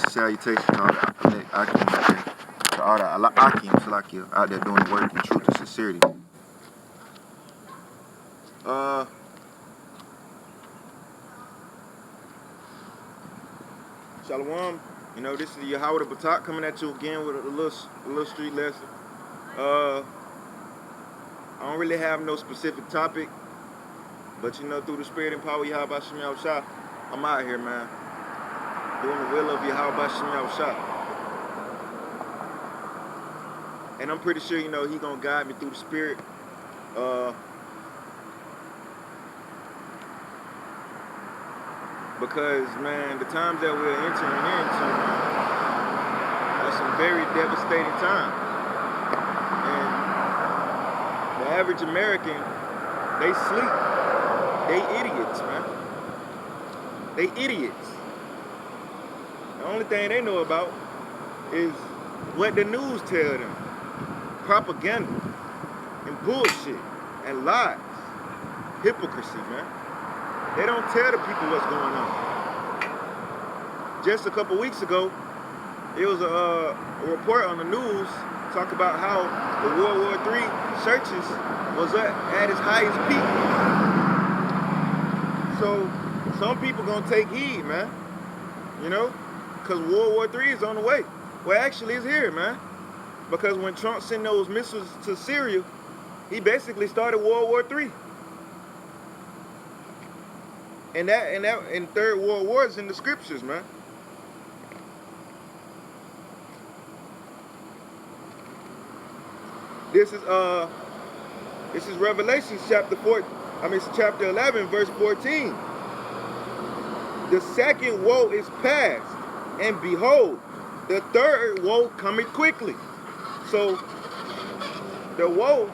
Salutations to all the Akim out there doing the work in truth and sincerity. Shalom. You know, this is Yahawashi Batak coming at you again with a little street lesson. I don't really have no specific topic, but you know, through the spirit and power of Yahawashi, I'm out here, man, doing the will of Yahawashi. And I'm pretty sure, you know, he gonna guide me through the spirit. Because, man, the times that we're entering into are some very devastating times. And the average American, they sleep. They idiots, man. They idiots. The only thing they know about is what the news tell them. Propaganda and bullshit and lies. Hypocrisy, man. They don't tell the people what's going on. Just a couple weeks ago, it was a report on the news talk about how the World War III searches was at its highest peak. So some people gonna take heed, man. You know, because World War III is on the way. Well, actually, it's here, man. Because when Trump sent those missiles to Syria, he basically started World War III. And Third World War is in the scriptures, man. This is Revelation chapter 11, verse 14. The second woe is past, and behold, the third woe cometh quickly. So the woe,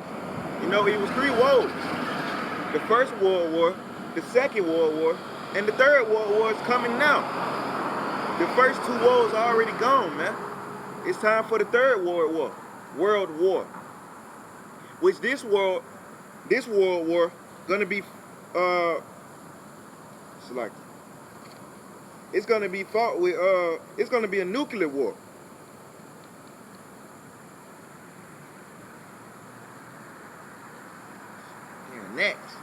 you know, it was three woes. The first World War, the second World War, and the third World War is coming now. The first two wars are already gone, man. It's time for the third World War. Which this World War gonna be it's gonna be fought with it's gonna be a nuclear war. Yeah, next.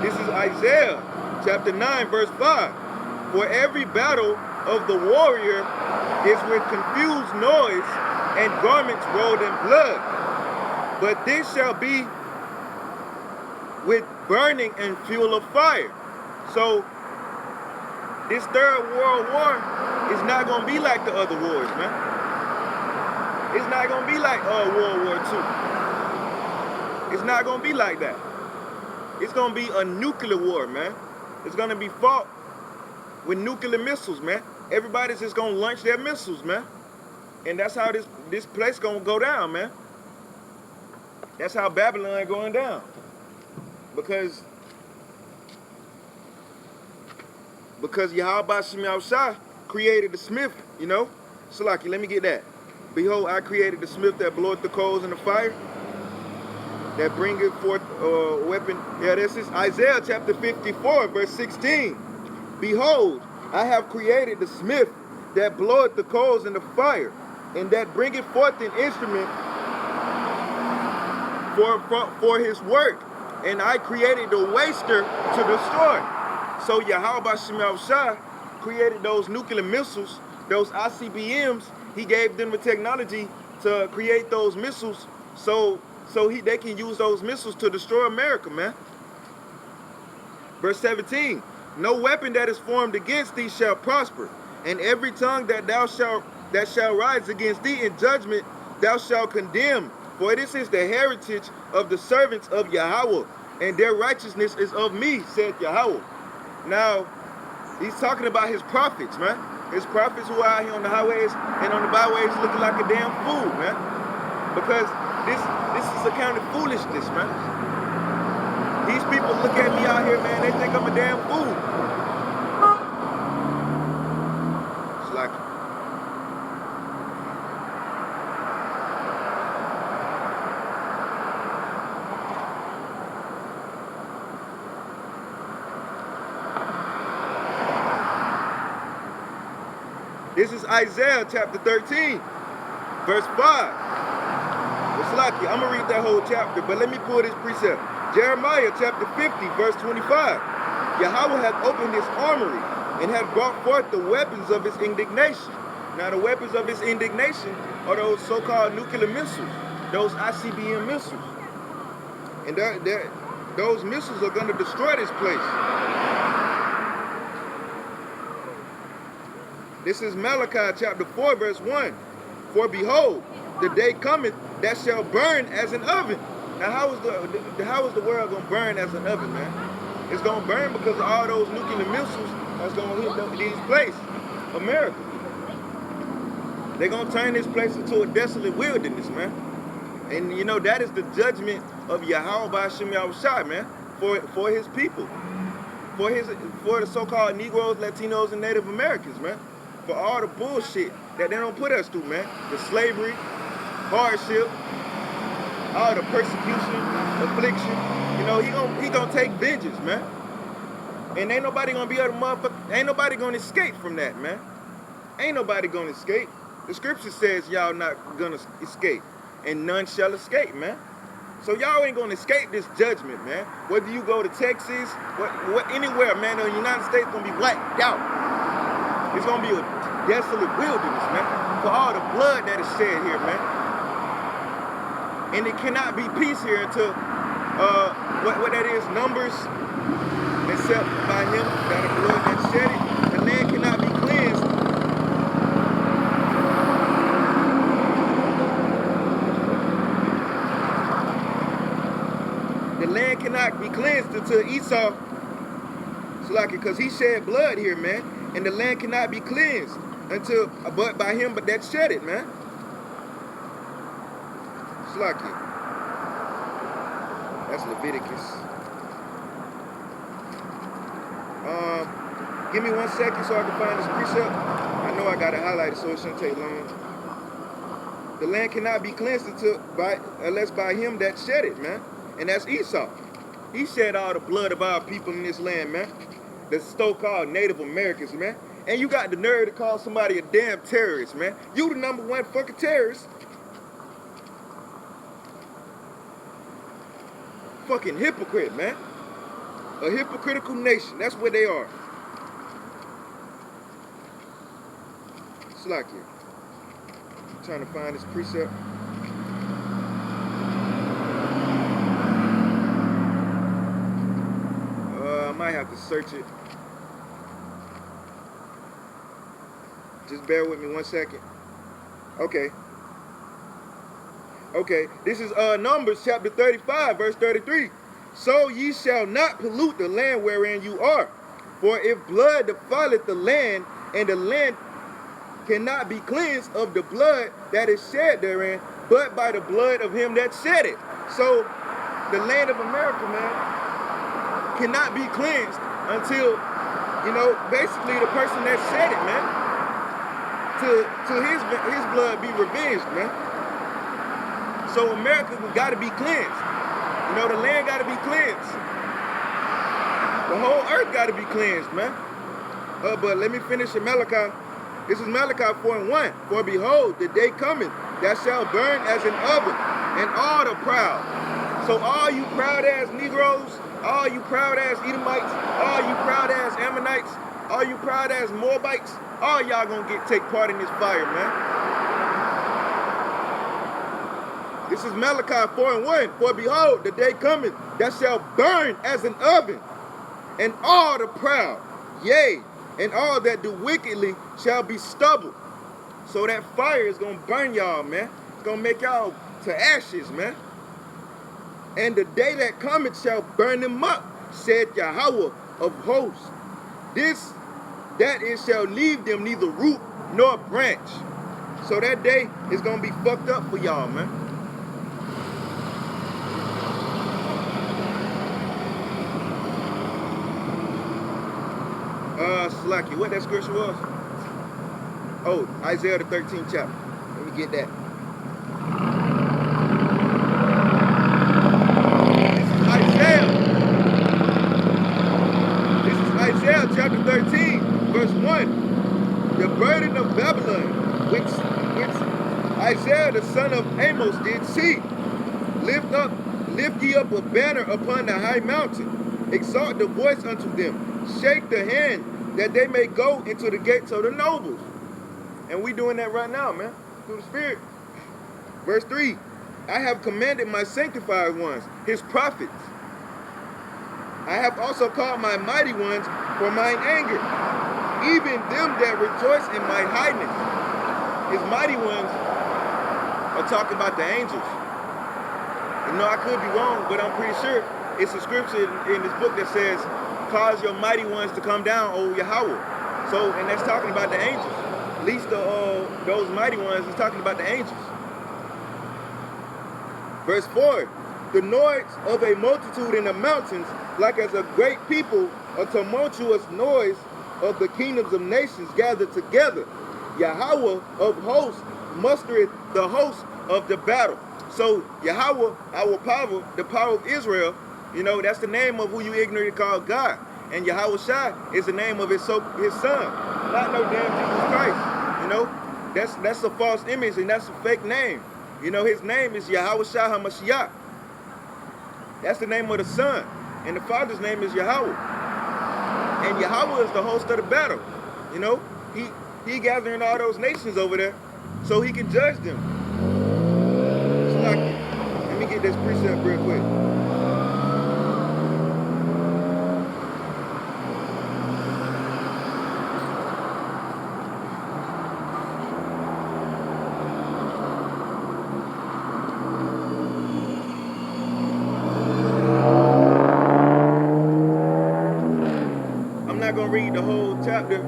This is Isaiah chapter 9 verse 5. For every battle of the warrior is with confused noise and garments rolled in blood. But this shall be with burning and fuel of fire. So this third World War is not going to be like the other wars, man. It's not going to be like World War II. It's not going to be like that. It's going to be a nuclear war, man. It's going to be fought with nuclear missiles, man. Everybody's just going to launch their missiles, man. And that's how this place going to go down, man. That's how Babylon going down. Because Yahawashi created the smith, you know. Salaki, let me get that. Behold, I created the smith that bloweth the coals in the fire, that bringeth forth a weapon. Yeah, this is Isaiah chapter 54, verse 16. Behold, I have created the smith that bloweth the coals in the fire, and that bringeth forth an instrument for his work. And I created the waster to destroy. So Yahawashi created those nuclear missiles, those ICBMs. He gave them the technology to create those missiles so they can use those missiles to destroy America, man. Verse 17. No weapon that is formed against thee shall prosper, and every tongue that shall rise against thee in judgment thou shalt condemn. For this is the heritage of the servants of Yahawah, and their righteousness is of me, said Yahawah. Now, he's talking about his prophets, man. His prophets who are out here on the highways and on the byways looking like a damn fool, man. Because this is a kind of foolishness, man. These people look at me out here, man, they think I'm a damn fool. This is Isaiah chapter 13, verse 5. It's lucky. I'm going to read that whole chapter, but let me pull this precept. Jeremiah chapter 50, verse 25. Yahawah hath opened his armory and hath brought forth the weapons of his indignation. Now, the weapons of his indignation are those so-called nuclear missiles, those ICBM missiles. And those missiles are going to destroy this place. This is Malachi chapter 4, verse 1. For behold, the day cometh that shall burn as an oven. Now, how is the world going to burn as an oven, man? It's going to burn because of all those nuclear missiles that's going to hit these places, America. They're going to turn this place into a desolate wilderness, man. And, you know, that is the judgment of Yahawah, bahasham, Yahawashi, man, for his people. For the so-called Negroes, Latinos, and Native Americans, man. For all the bullshit that they don't put us through, man. The slavery, hardship, all the persecution, affliction. You know, he gonna take vengeance, man. And ain't nobody gonna be able to ain't nobody gonna escape from that, man. Ain't nobody gonna escape. The scripture says y'all not gonna escape, and none shall escape, man. So y'all ain't gonna escape this judgment, man. Whether you go to Texas, anywhere, man, the United States gonna be wiped out. It's gonna be a desolate wilderness, man, for all the blood that is shed here, man. And it cannot be peace here until what that is, Numbers, except by him that the blood that shed it. The land cannot be cleansed. The land cannot be cleansed until Esau, because he shed blood here, man. And the land cannot be cleansed until, but by him, but that shed it, man. Slacky. That's Leviticus. Give me 1 second so I can find this precept. I know I got it highlighted so it shouldn't take long. The land cannot be cleansed unless by him that shed it, man. And that's Esau. He shed all the blood of our people in this land, man. The so-called Native Americans, man. And you got the nerve to call somebody a damn terrorist, man. You the #1 fucking terrorist. Fucking hypocrite, man. A hypocritical nation. That's what they are. Slack here. I'm trying to find this precept. I might have to search it. Just bear with me 1 second. Okay. This is Numbers chapter 35, verse 33. So ye shall not pollute the land wherein you are. For if blood defileth the land, and the land cannot be cleansed of the blood that is shed therein, but by the blood of him that shed it. So the land of America, man, cannot be cleansed until, you know, basically the person that shed it, man, to his blood be revenged, man. So America got to be cleansed. You know, the land got to be cleansed. The whole earth got to be cleansed, man. But let me finish in Malachi. This is Malachi 4:1. For behold, the day cometh that shall burn as an oven, and all the proud. So all you proud-ass Negroes, all you proud-ass Edomites, all you proud-ass Ammonites, all you proud-ass Moabites, all y'all gonna take part in this fire, man. This is Malachi 4:1. For behold, the day cometh that shall burn as an oven, and all the proud, yea, and all that do wickedly shall be stubble. So that fire is gonna burn y'all, man. It's gonna make y'all to ashes, man. And the day that cometh shall burn them up, said Yahawah of hosts. That it shall leave them neither root nor branch. So that day is gonna be fucked up for y'all, man. Slacky, what that scripture was? Oh, Isaiah the 13th chapter. Let me get that. This is Isaiah chapter 13, verse 1. The burden of Babylon, which Isaiah the son of Amos did see. Lift ye up a banner upon the high mountain. Exalt the voice unto them. Shake the hand that they may go into the gates of the nobles. And we doing that right now, man, through the Spirit. Verse 3, I have commanded my sanctified ones, his prophets. I have also called my mighty ones for mine anger, even them that rejoice in my highness. His mighty ones are talking about the angels. You know, I could be wrong, but I'm pretty sure it's a scripture in this book that says, cause your mighty ones to come down, O Yahawah. So, and that's talking about the angels. At least those mighty ones is talking about the angels. Verse 4, the noise of a multitude in the mountains, like as a great people, a tumultuous noise of the kingdoms of nations gathered together. Yahawah of hosts mustereth the host of the battle. So Yahawah, our power, the power of Israel, you know, that's the name of who you ignorantly call God. And Yahawashi is the name of his son, not no damn Jesus Christ. You know, that's a false image and that's a fake name. You know, his name is Yahawashi HaMashiach. That's the name of the son. And the father's name is Yahawah. And Yahawah is the host of the battle. You know, he gathering all those nations over there so he can judge them. So like, let me get this precept real quick. Read the whole chapter.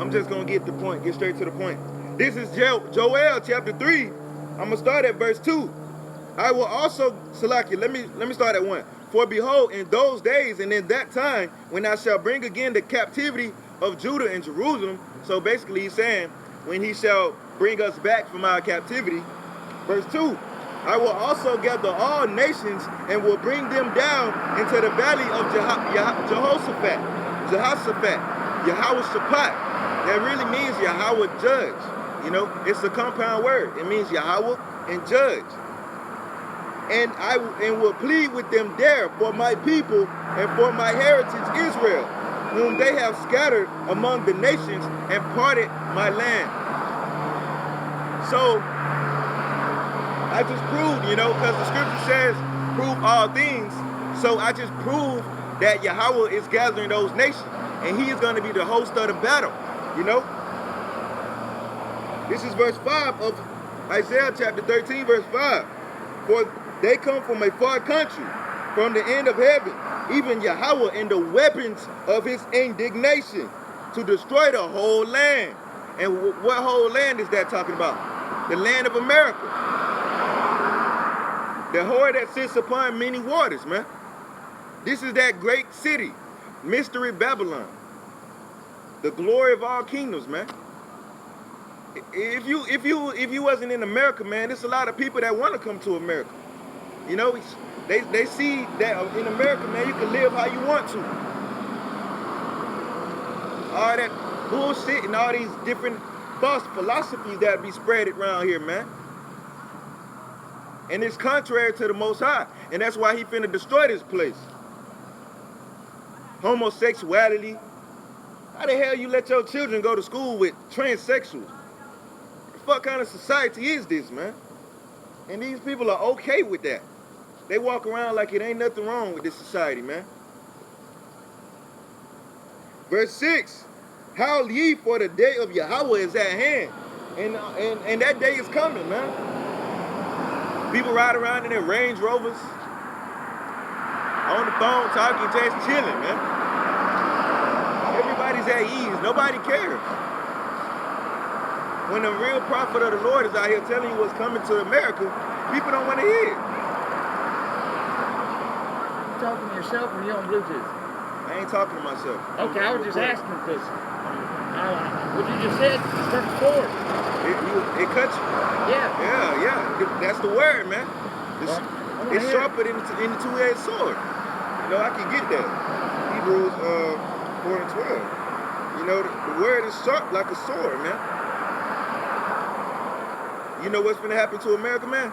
I'm just gonna get straight to the point. This is Joel chapter 3. I'm gonna start at verse 2. I will also, Salakia, let me start at 1. For behold, in those days and in that time, when I shall bring again the captivity of Judah and Jerusalem. So basically he's saying, when he shall bring us back from our captivity. Verse 2, I will also gather all nations and will bring them down into the valley of Jehoshaphat, Yahawashi. That really means Yahawah judge. You know, it's a compound word. It means Yahawah and judge. And I will plead with them there for my people and for my heritage Israel, whom they have scattered among the nations and parted my land. So I just proved, you know, because the scripture says prove all things. So I just proved that Yahawah is gathering those nations. And he is going to be the host of the battle, you know. This is verse 5 of Isaiah chapter 13, verse 5. For they come from a far country, from the end of heaven, even Yahawah in the weapons of his indignation, to destroy the whole land. And what whole land is that talking about? The land of America. The whore that sits upon many waters, man. This is that great city, Mystery Babylon, the glory of all kingdoms, man. If you wasn't in America, man, there's a lot of people that want to come to America. You know, they see that in America, man, you can live how you want to. All that bullshit and all these different false philosophies that be spread around here, man. And it's contrary to the Most High, and that's why he finna destroy this place. Homosexuality. How the hell you let your children go to school with transsexuals? What the fuck kind of society is this, man? And these people are okay with that. They walk around like it ain't nothing wrong with this society, man. Verse 6, howl ye, for the day of Yahawah is at hand. And that day is coming, man. People ride around in their Range Rovers, on the phone talking, just chilling, man. Everybody's at ease. Nobody cares. When the real prophet of the Lord is out here telling you what's coming to America, people don't want to hear it. You talking to yourself or you on Bluetooth? I ain't talking to myself. Okay, I was just asking because what you just said cuts forward. It cuts you. Yeah. Yeah. That's the word, man. It's sharper than the two-edged sword. You know, I can get that. Hebrews 4 and 12. You You know, the word is sharp like a sword, man. You know what's gonna happen to America, man?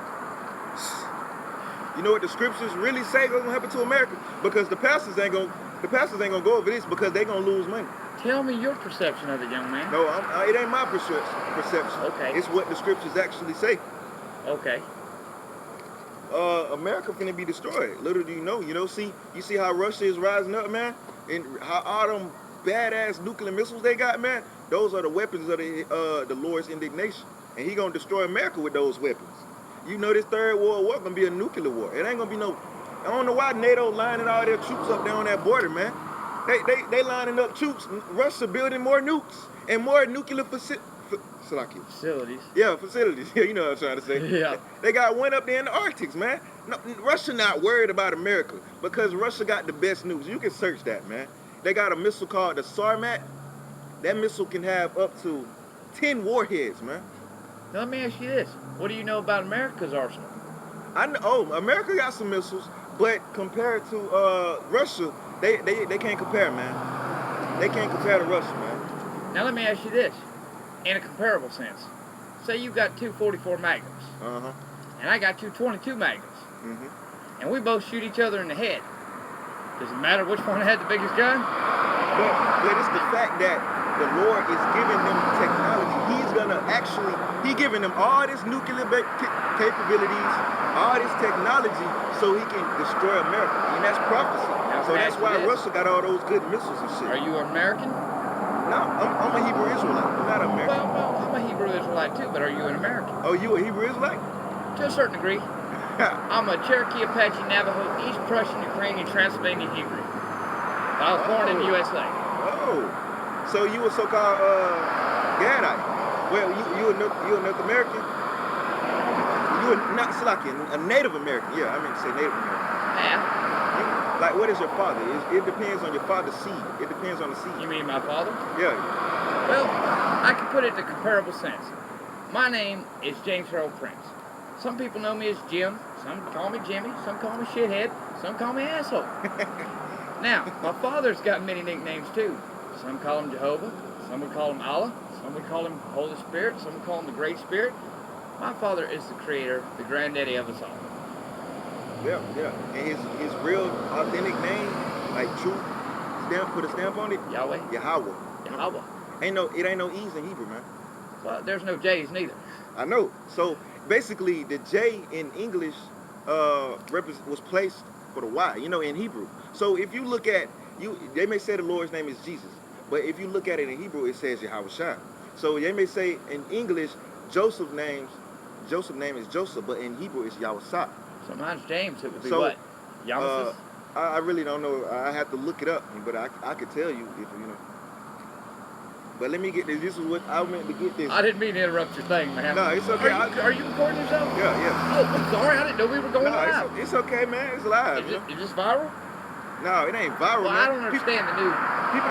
You know what the scriptures really say gonna happen to America? Because the pastors ain't gonna go over this because they gonna lose money. Tell me your perception of it, young man. No, it ain't my perception. Okay. It's what the scriptures actually say. Okay. America finna be destroyed. Little do you know. You see how Russia is rising up, man, and how all them badass nuclear missiles they got, man. Those are the weapons of the Lord's indignation, and He gonna destroy America with those weapons. You know, this third world war gonna be a nuclear war. It ain't gonna be no. I don't know why NATO lining all their troops up there on that border, man. They lining up troops. Russia building more nukes and more nuclear facilities. Yeah, facilities. Yeah, you know what I'm trying to say. Yeah. They got one up there in the Arctic, man. No, Russia not worried about America because Russia got the best nukes. You can search that, man. They got a missile called the Sarmat. That missile can have up to 10 warheads, man. Now, let me ask you this. What do you know about America's arsenal? I know. Oh, America got some missiles, but compared to Russia, they can't compare, man. They can't compare to Russia, man. Now, let me ask you this. In a comparable sense, say you got two 44 Magnums, and I got two 22 Magnums, and we both shoot each other in the head. Does it matter which one had the biggest gun? But it's the fact that the Lord is giving them technology. He's giving them all this nuclear capabilities, all this technology, so He can destroy America. And that's prophecy. So that's why Russia got all those good missiles and shit. Are you American? No, I'm a Hebrew Israelite. I'm not American. Well, I'm a Hebrew Israelite too, but are you an American? Oh, you a Hebrew Israelite? To a certain degree. I'm a Cherokee, Apache, Navajo, East Prussian, Ukrainian, Transylvanian Hebrew. But I was born in the USA. Oh, so you a so-called Gadite? Well, you a North American? You a not Slavian, a Native American? Yeah, I meant to say Native American. Yeah. Like, what is your father? It depends on your father's seed. It depends on the seed. You mean my father? Yeah. Well, I can put it in a comparable sense. My name is James Harold Prince. Some people know me as Jim. Some call me Jimmy. Some call me Shithead. Some call me Asshole. Now, my father's got many nicknames too. Some call him Jehovah. Some would call him Allah. Some would call him Holy Spirit. Some would call him the Great Spirit. My father is the creator, the granddaddy of us all. Yeah. And his real authentic name, like true put a stamp on it. Yahweh. Yahawaah. It ain't no E's in Hebrew, man. Well, there's no J's neither. I know. So basically, the J in English was placed for the Y, in Hebrew. So if you look at they may say the Lord's name is Jesus, but if you look at it in Hebrew, it says Yahawashi. So they may say in English, Joseph's name is Joseph, but in Hebrew it's Yahawashi. So mine's James. It would be what? Yahawashi? I really don't know. I have to look it up, but I could tell you if you know. But let me get this. This is what I meant to get this. I didn't mean to interrupt your thing, man. No, it's okay. Are you recording yourself? Yeah. Oh, I'm sorry. I didn't know we were going live. It's okay, man. It's live. Is this viral? No, it ain't viral, man. I don't understand the news. People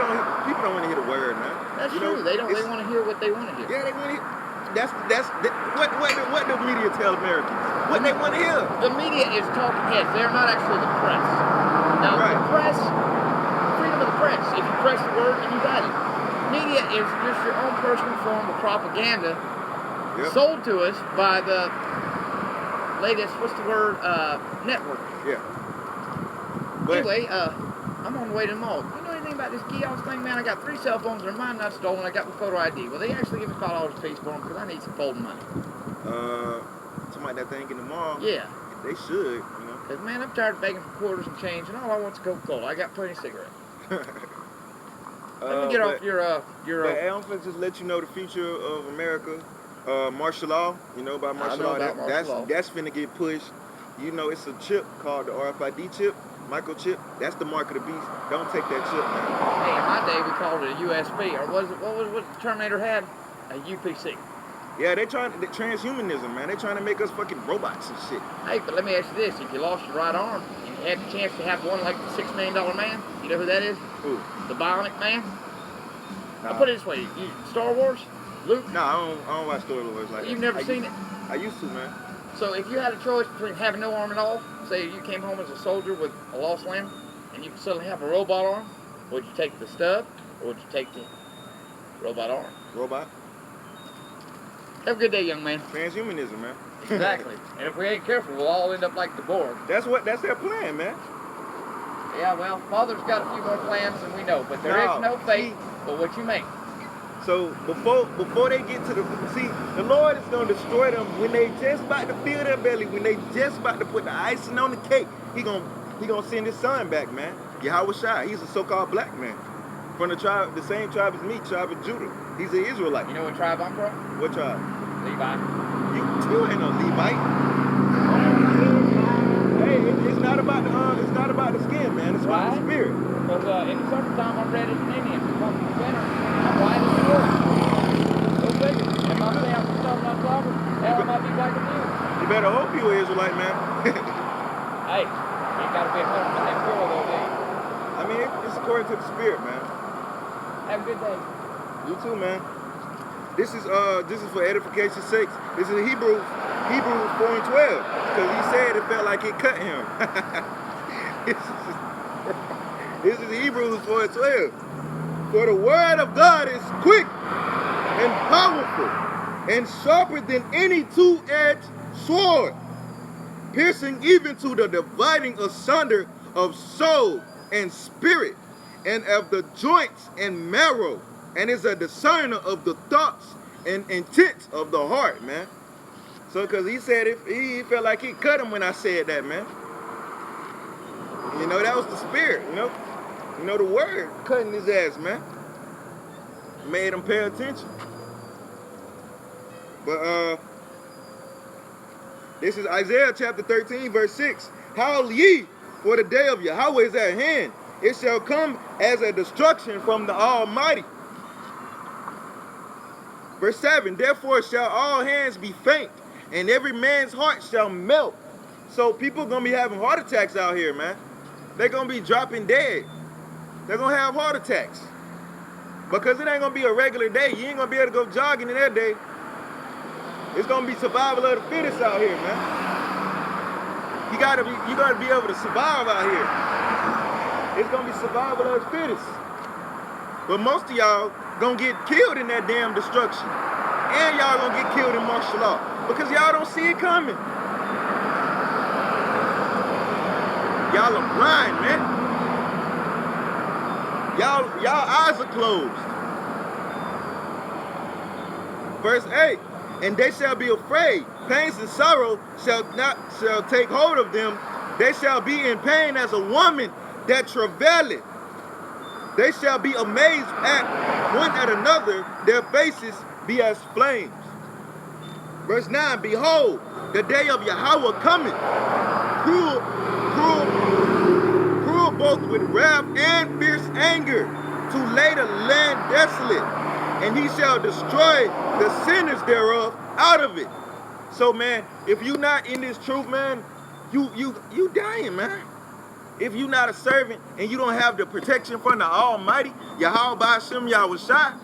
don't want to hear the word, man. That's true. They don't. They want to hear what they want to hear. Yeah, they want to hear. What the media tell Americans? What they want to hear? The media is talking heads. They're not actually the press. Now, the press, freedom of the press. If you press the word, then you got it. Media is just your own personal form of propaganda sold to us by the latest, network. Yeah. Anyway, I'm on the way to the mall. You know anything about this kiosk thing, man? I got 3 cell phones. They're mine, not stolen. I got my photo ID. Well, they actually give me $5 a piece for them because I need some folding money. Something like that thing in the mall? Yeah. They should, Because, man, I'm tired of begging for quarters and change, and all I want is Coca-Cola. I got plenty of cigarettes. Let me get off your But I'm going to just let you know the future of America. Martial law, about martial law. That's finna get pushed. It's a chip called the RFID chip, microchip. That's the mark of the beast. Don't take that chip, man. Hey, in my day we called it a USB, or what the Terminator had? A UPC. Yeah, they trying transhumanism, man. They trying to make us fucking robots and shit. Hey, but let me ask you this: if you lost your right arm and you had the chance to have one like the $6 million man, you know who that is? Who? The Bionic Man. Nah. I'll put it this way: Star Wars, Luke. No, I don't watch Star Wars like that. You've never seen it? I used to, man. So if you had a choice between having no arm at all, say you came home as a soldier with a lost limb, and you could suddenly have a robot arm, would you take the stub or would you take the Robot arm. Robot. Have a good day, young man. Transhumanism, man. Exactly. And if we ain't careful, we'll all end up like the Borg. That's their plan, man. Yeah, well, Father's got a few more plans than we know, but there is no fate but what you make. So before they get to the Lord is gonna destroy them when they just about to fill their belly, when they just about to put the icing on the cake. He gonna send his son back, man. Yahawashi. He's a so-called black man from the same tribe as me, tribe of Judah. He's an Israelite. You know what tribe I'm from? What tribe? Levi. You ain't no Levite. Hey, it's not about the skin, man. It's about the spirit. Because in the summertime, I'm red as an Indian. Come from the winter, I'm white as a wolf. Go figure. If I'm saying I'm from Southern Oklahoma, hell, I might be black as you. You better hope you an Israelite, man. Hey, you ain't got to be 100% pure though, do you? I mean, it's according to the spirit, man. Have a good day. You too, man. This is for edification's sake. This is Hebrews 4:12, because he said it felt like it cut him. This is Hebrews 4:12. For the word of God is quick and powerful and sharper than any two-edged sword, piercing even to the dividing asunder of soul and spirit, and of the joints and marrow, and is a discerner of the thoughts and intents of the heart, man. So, because he said he felt like he cut him when I said that, man. You know, that was the spirit, you know. You know, the word cutting his ass, man. Made him pay attention. But, this is Isaiah chapter 13, verse 6. Howl ye, for the day of Yahweh is at hand. It shall come as a destruction from the Almighty. Verse 7, therefore shall all hands be faint, and every man's heart shall melt. So people going to be having heart attacks out here, man. They're going to be dropping dead. They're going to have heart attacks. Because it ain't going to be a regular day. You ain't going to be able to go jogging in that day. It's going to be survival of the fittest out here, man. You gotta be able to survive out here. It's going to be survival of the fittest. But most of y'all gonna get killed in that damn destruction. And y'all gonna get killed in martial law. Because y'all don't see it coming. Y'all are blind, man. Y'all eyes are closed. Verse 8, and they shall be afraid. Pains and sorrow shall take hold of them. They shall be in pain as a woman that travaileth. They shall be amazed one at another, their faces be as flames. Verse 9, behold, the day of Yahawah cometh, cruel both with wrath and fierce anger, to lay the land desolate, and he shall destroy the sinners thereof out of it. So, man, if you not in this truth, man, you dying, man. If you not a servant and you don't have the protection from the Almighty, Yahweh, bahasham, Yahawashi,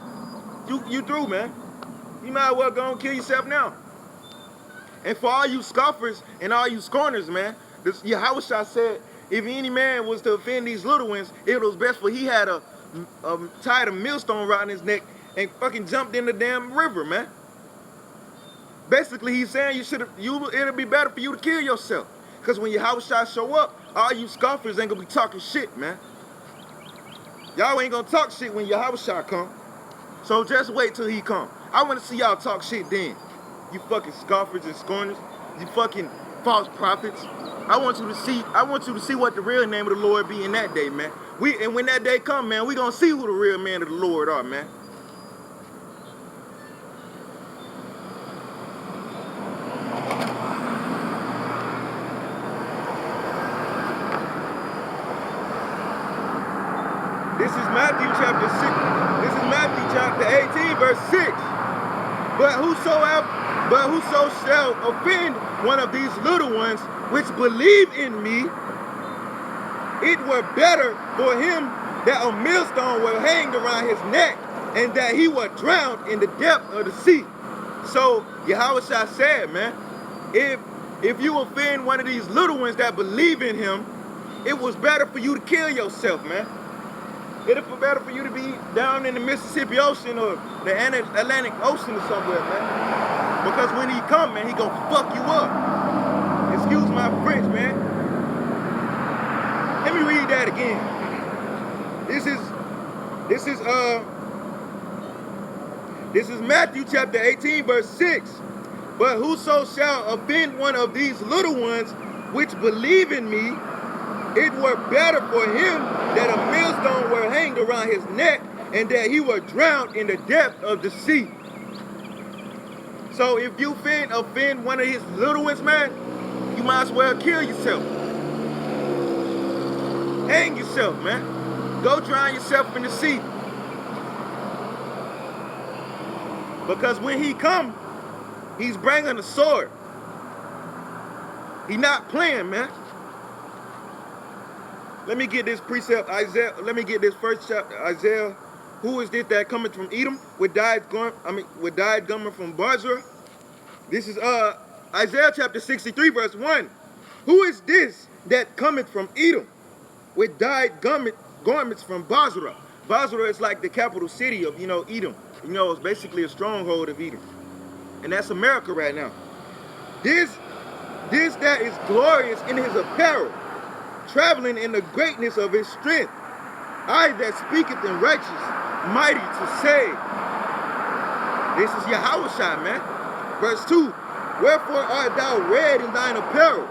you through, man. You might as well go and kill yourself now. And for all you scoffers and all you scorners, man, Yahawashi said, if any man was to offend these little ones, it was best for he had tied a millstone around his neck and fucking jumped in the damn river, man. Basically, he's saying it'll be better for you to kill yourself. Because when Yahawashi show up, all you scoffers ain't gonna be talking shit, man. Y'all ain't gonna talk shit when Yahawashi come. So just wait till he come. I wanna see y'all talk shit then. You fucking scoffers and scorners. You fucking false prophets. I want you to see what the real name of the Lord be in that day, man. And when that day come, man, we gonna see who the real men of the Lord are, man. This is Matthew chapter 6. This is Matthew chapter 18, verse 6. But whoso shall offend one of these little ones which believe in me, it were better for him that a millstone were hanged around his neck, and that he were drowned in the depth of the sea. So Yahawashi said, man, if you offend one of these little ones that believe in him, it was better for you to kill yourself, man. It'll be better for you to be down in the Mississippi Ocean or the Atlantic Ocean or somewhere, man. Because when he come, man, he gonna fuck you up. Excuse my French, man. Let me read that again. This is Matthew chapter 18, verse 6. But whoso shall offend one of these little ones which believe in me, it were better for him that a millstone were hanged around his neck and that he were drowned in the depth of the sea. So if you offend one of his little ones, man, you might as well kill yourself. Hang yourself, man. Go drown yourself in the sea. Because when he come, he's bringing a sword. He not playing, man. Let me get this precept, Isaiah. Let me get this first chapter, Isaiah. Who is this that cometh from Edom with dyed garment from Bozrah? This is Isaiah chapter 63, verse 1. Who is this that cometh from Edom with dyed garments from Bozrah? Bozrah is like the capital city of, Edom. It's basically a stronghold of Edom. And that's America right now. This that is glorious in his apparel, traveling in the greatness of his strength. I that speaketh in righteous, mighty to save. This is Yahawashi, man. Verse 2. Wherefore art thou red in thine apparel,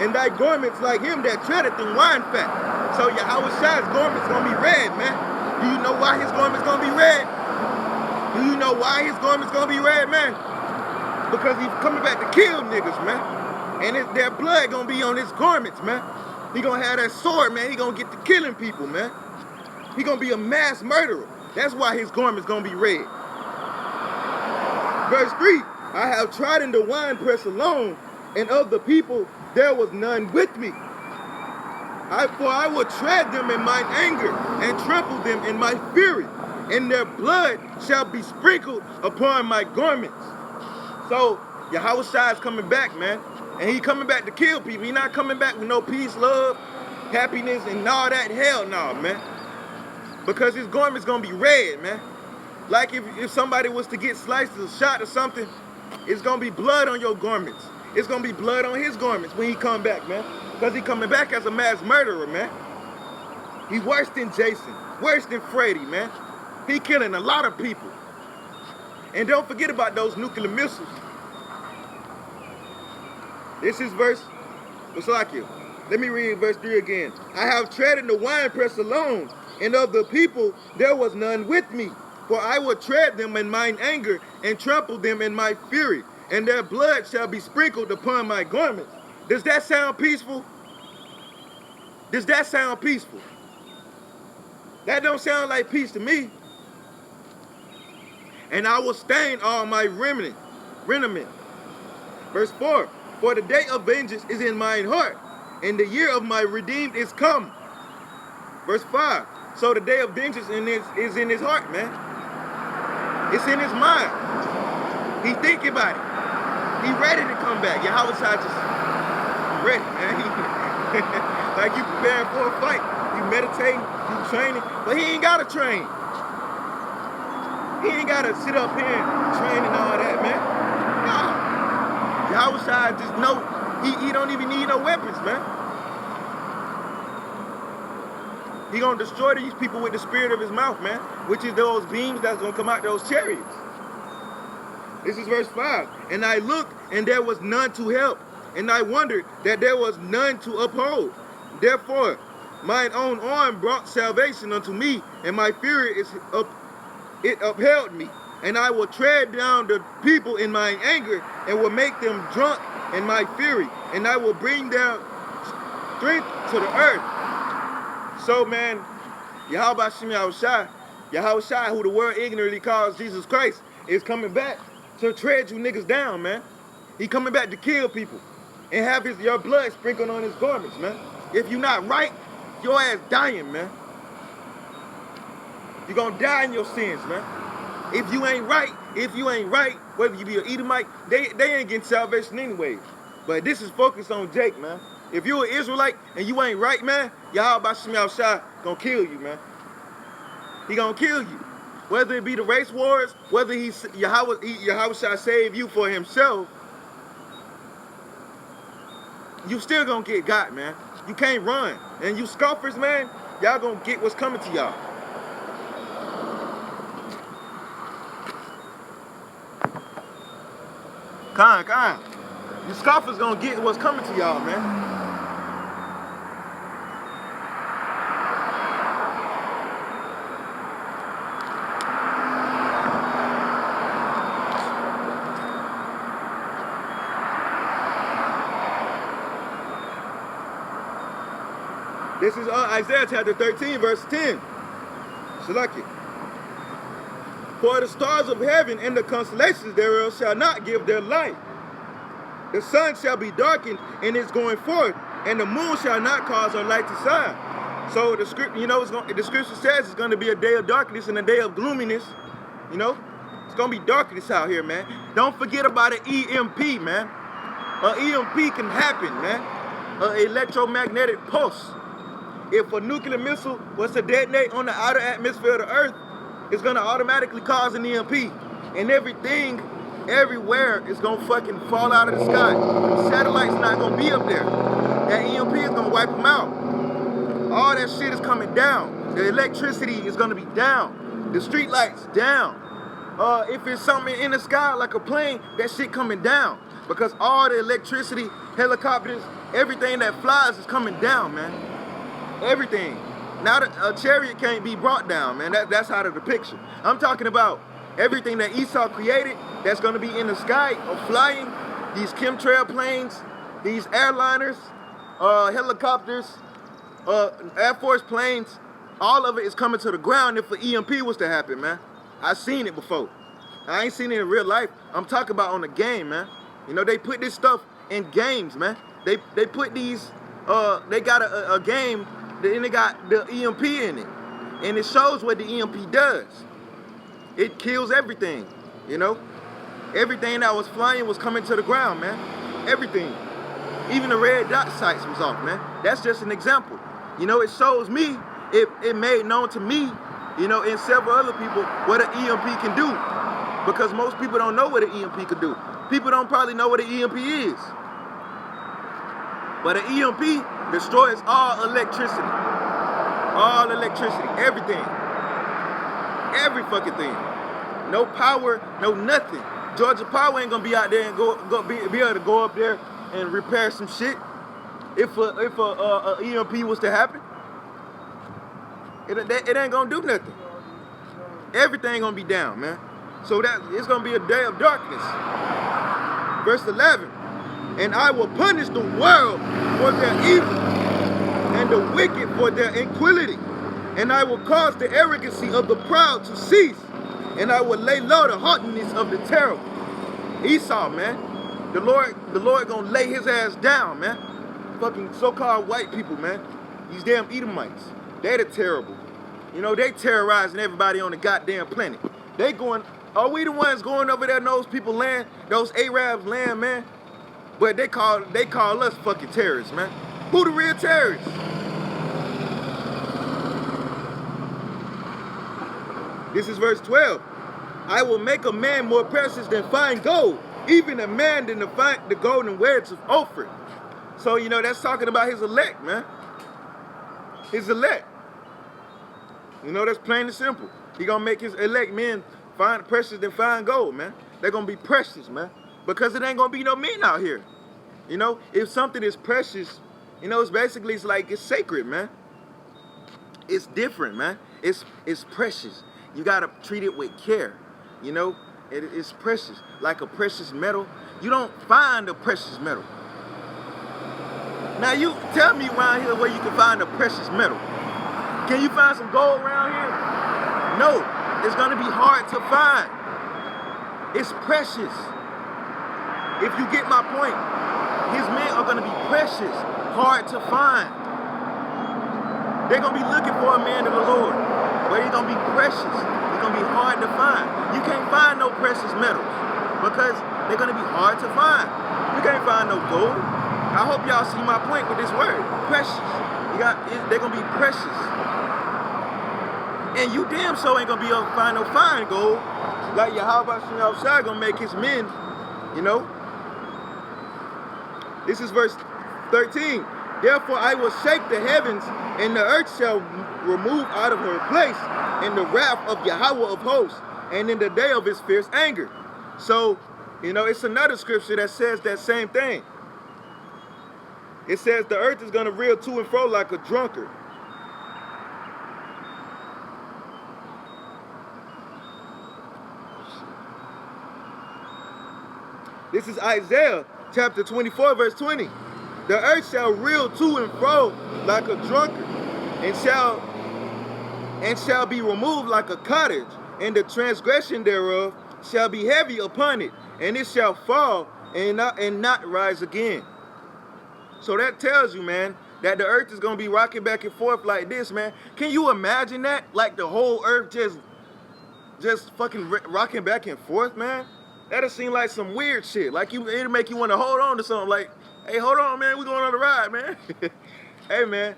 and thy garments like him that treadeth in wine fat. So Yahawashi's garment's gonna be red, man. Do you know why his garment's gonna be red? Do you know why his garment's gonna be red, man? Because he's coming back to kill niggas, man. And their blood gonna be on his garments, man. He gonna have that sword, man. He gonna get to killing people, man. He gonna be a mass murderer. That's why his garment's gonna be red. Verse 3, I have trodden the winepress alone, and of the people there was none with me. For I will tread them in mine anger, and trample them in my fury, and their blood shall be sprinkled upon my garments. So Yahawashi is coming back, man. And he coming back to kill people. He not coming back with no peace, love, happiness, and all that. Hell no, man. Because his garment's gonna be red, man. Like if somebody was to get sliced or shot or something, it's gonna be blood on your garments. It's gonna be blood on his garments when he come back, man. Because he coming back as a mass murderer, man. He worse than Jason, worse than Freddy, man. He killing a lot of people. And don't forget about those nuclear missiles. This is verse, let me read verse 3 again. I have treaded the winepress alone, and of the people there was none with me. For I will tread them in mine anger, and trample them in my fury, and their blood shall be sprinkled upon my garments. Does that sound peaceful? Does that sound peaceful? That don't sound like peace to me. And I will stain all my remnant. Verse 4. For the day of vengeance is in mine heart, and the year of my redeemed is come. Verse 5. So the day of vengeance is in his heart, man. It's in his mind. He thinking about it. He ready to come back. Yahawashi just ready, man. Like you preparing for a fight. You meditating, you training, but he ain't gotta train. He ain't gotta sit up here and train and all that, man. No. Yahawashi just know he don't even need no weapons, man. He gonna destroy these people with the spirit of his mouth, man, which is those beams that's gonna come out those chariots. This is verse 5. And I looked, and there was none to help, and I wondered that there was none to uphold. Therefore, mine own arm brought salvation unto me, and my fury it upheld me. And I will tread down the people in mine anger, and will make them drunk in my fury, and I will bring down strength to the earth. So, man, Yahawashi, who the world ignorantly calls Jesus Christ, is coming back to tread you niggas down, man. He coming back to kill people and have your blood sprinkled on his garments, man. If you not right, your ass dying, man. You're gonna die in your sins, man. If you ain't right, whether you be an Edomite, they ain't getting salvation anyway. But this is focused on Jake, man. If you an Israelite and you ain't right, man, Yahawashi gonna kill you, man. He gonna kill you. Whether it be the race wars, whether Yahweh shall save you for himself, you still gonna get got, man. You can't run. And you scoffers, man, y'all gonna get what's coming to y'all. Con. You scoffers gonna get what's coming to y'all, man. This is Isaiah chapter 13, verse 10. Select it. For the stars of heaven and the constellations thereof shall not give their light. The sun shall be darkened in its going forth, and the moon shall not cause her light to shine. So the script, the scripture says it's going to be a day of darkness and a day of gloominess. It's going to be darkness out here, man. Don't forget about an EMP, man. An EMP can happen, man. An electromagnetic pulse. If a nuclear missile was to detonate on the outer atmosphere of the Earth, it's going to automatically cause an EMP. And everything, everywhere, is going to fucking fall out of the sky. The satellite's not going to be up there. That EMP is going to wipe them out. All that shit is coming down. The electricity is going to be down. The street lights down. If it's something in the sky like a plane, that shit coming down. Because all the electricity, helicopters, everything that flies is coming down, man. Everything. Now a chariot can't be brought down, man. That's out of the picture. I'm talking about everything that Esau created that's going to be in the sky or flying. These chemtrail planes, these airliners, helicopters, Air Force planes. All of it is coming to the ground if an EMP was to happen, man. I've seen it before. I ain't seen it in real life. I'm talking about on the game, man. They put this stuff in games, man. They put these, they got a game, and they got the EMP in it. And it shows what the EMP does. It kills everything, Everything that was flying was coming to the ground, man. Everything. Even the red dot sights was off, man. That's just an example. It shows me, it made known to me, and several other people what an EMP can do. Because most people don't know what an EMP can do. People don't probably know what an EMP is. But an EMP destroys all electricity. All electricity. Everything. Every fucking thing. No power, no nothing. Georgia Power ain't gonna be out there and be able to go up there and repair some shit. If a EMP was to happen, it ain't gonna do nothing. Everything gonna be down, man. So that it's gonna be a day of darkness. Verse 11. And I will punish the world for their evil, and the wicked for their iniquity. And I will cause the arrogancy of the proud to cease, and I will lay low the haughtiness of the terrible. Esau, man. The Lord gonna lay his ass down, man. Fucking so-called white people, man. These damn Edomites. They're the terrible. They terrorizing everybody on the goddamn planet. Are we the ones going over there in those people's land, those Arabs' land, man? But they call us fucking terrorists, man. Who the real terrorists? This is verse 12. I will make a man more precious than fine gold, even a man than the golden wedge of Ophir. So, that's talking about his elect, man. His elect. That's plain and simple. He gonna make his elect men precious than fine gold, man. They're gonna be precious, man. Because it ain't gonna be no men out here. If something is precious, it's like it's sacred, man. It's different, man. It's precious. You gotta treat it with care. It's precious. Like a precious metal. You don't find a precious metal. Now you tell me around here where you can find a precious metal. Can you find some gold around here? No. It's gonna be hard to find. It's precious. If you get my point, his men are gonna be precious, hard to find. They're gonna be looking for a man of the Lord, but he's gonna be precious. He's gonna be hard to find. You can't find no precious metals because they're gonna be hard to find. You can't find no gold. I hope y'all see my point with this word, precious. They're gonna be precious. And you damn so ain't gonna be able to find no fine gold. Like Yahawashi outside gonna make his men, you know. This is verse 13. Therefore I will shake the heavens, and the earth shall remove out of her place in the wrath of Yahawah of hosts, and in the day of his fierce anger. So, you know, it's another scripture that says that same thing. It says the earth is going to reel to and fro like a drunkard. This is Isaiah chapter 24, verse 20. The earth shall reel to and fro like a drunkard, and shall be removed like a cottage, and the transgression thereof shall be heavy upon it, and it shall fall and not rise again. So that tells you, man, that the earth is going to be rocking back and forth like this, man. Can you imagine that? Like the whole earth just fucking rocking back and forth, man? That'll seem like some weird shit. Like it'll make you want to hold on to something. Like, hey, hold on, man, we're going on the ride, man. Hey, man,